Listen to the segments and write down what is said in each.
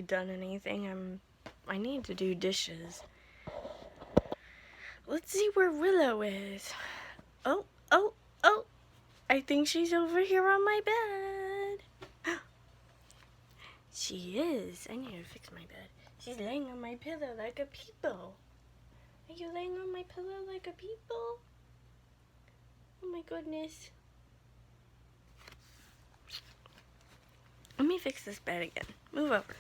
really done anything. I need to do dishes. Let's see where Willow is. Oh. I think she's over here on my bed. She is. I need to fix my bed. She's laying on my pillow like a peeple. Are you laying on my pillow like a peeple? Oh my goodness. Let me fix this bed again. Move over.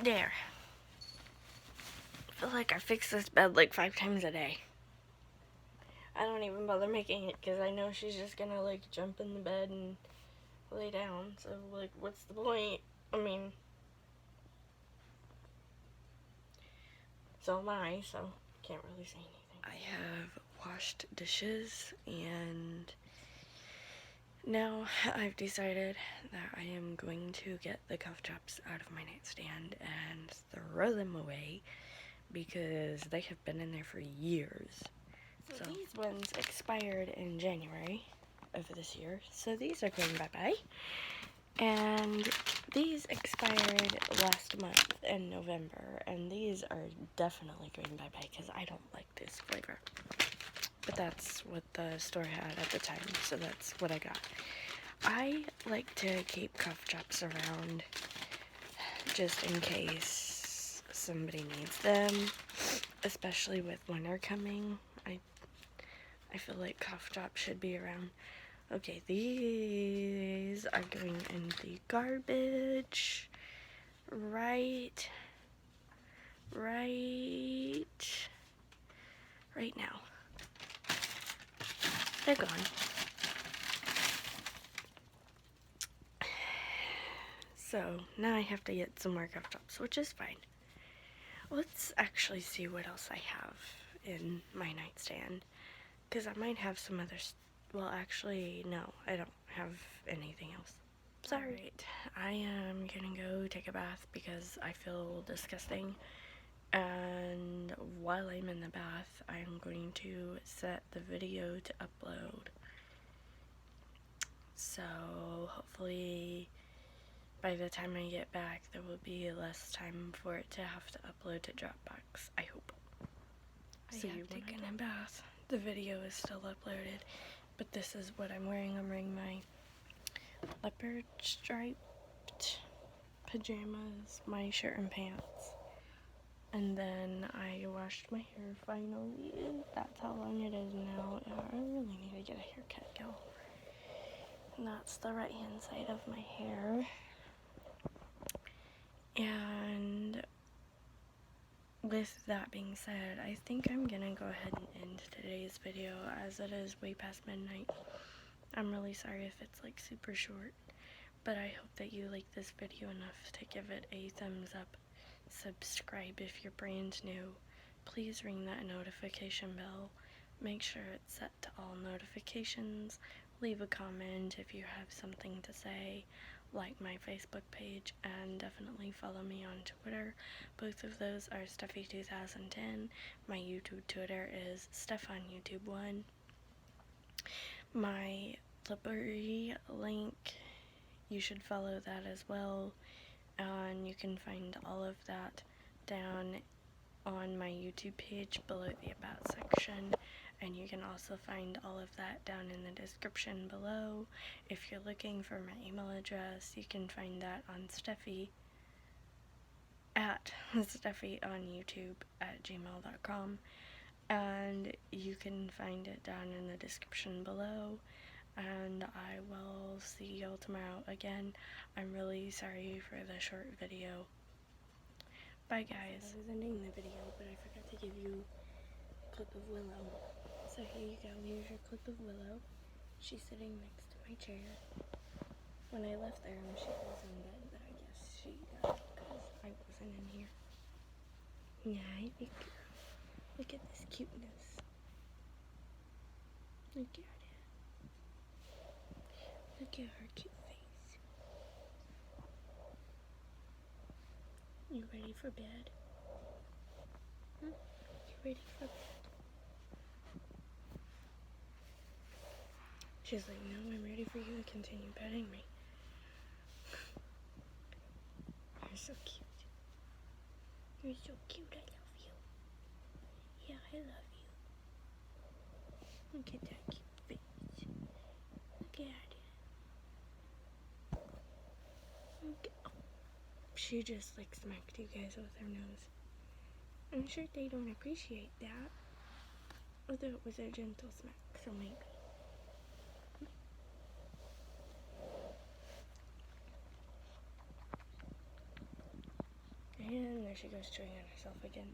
There. I feel like I fix this bed like 5 times a day. I don't even bother making it because I know she's just gonna like jump in the bed and lay down. So like, what's the point? I mean, so am I, so can't really say anything. I have washed dishes and now I've decided that I am going to get the cuff tops out of my nightstand and throw them away because they have been in there for years. So these ones expired in January of this year, so these are going bye-bye. And these expired last month in November, and these are definitely going bye-bye because I don't like this flavor. But that's what the store had at the time, so that's what I got. I like to keep cuff tops around just in case somebody needs them, especially with winter coming. I feel like cuff tops should be around. Okay, these are going in the garbage right now. They're gone. So now I have to get some more cuff tops, which is fine. Let's actually see what else I have in my nightstand, because I might have some others. Well, actually, no, I don't have anything else. Sorry. Alright, I am gonna go take a bath because I feel disgusting. And while I'm in the bath, I'm going to set the video to upload. So, hopefully, by the time I get back, there will be less time for it to have to upload to Dropbox. I hope. So I have taken a bath. The video is still uploaded, but this is what I'm wearing. I'm wearing my leopard striped pajamas, my shirt and pants, and then I washed my hair finally. That's how long it is now. I really need to get a haircut, go. And that's the right hand side of my hair. And with that being said, I think I'm gonna go ahead and end today's video as it is way past midnight. I'm really sorry if it's like super short, but I hope that you like this video enough to give it a thumbs up. Subscribe if you're brand new. Please ring that notification bell. Make sure it's set to all notifications. Leave a comment if you have something to say. Like my Facebook page, and definitely follow me on Twitter. Both of those are Stephie2010. My YouTube Twitter is Stephieonyoutube1. My Liberty link, you should follow that as well, and you can find all of that down on my YouTube page below the About section. And you can also find all of that down in the description below. If you're looking for my email address, you can find that on Stephieonyoutube@gmail.com. And you can find it down in the description below. And I will see y'all tomorrow again. I'm really sorry for the short video. Bye, guys. I was ending the video, but I forgot to give you a clip of Willow. So here you go, here's your clip of Willow. She's sitting next to my chair. When I left there, she was in bed, but I guess she got up because I wasn't in here. Yeah, look at this cuteness. Look at it. Look at her cute face. You ready for bed? Huh? You ready for bed? She's like, no, I'm ready for you to continue petting me. You're so cute. You're so cute, I love you. Yeah, I love you. Look at that cute face. Look at it. Oh. She just like smacked you guys with her nose. I'm sure they don't appreciate that. Although it was a gentle smack, so maybe. And there she goes chewing on herself again.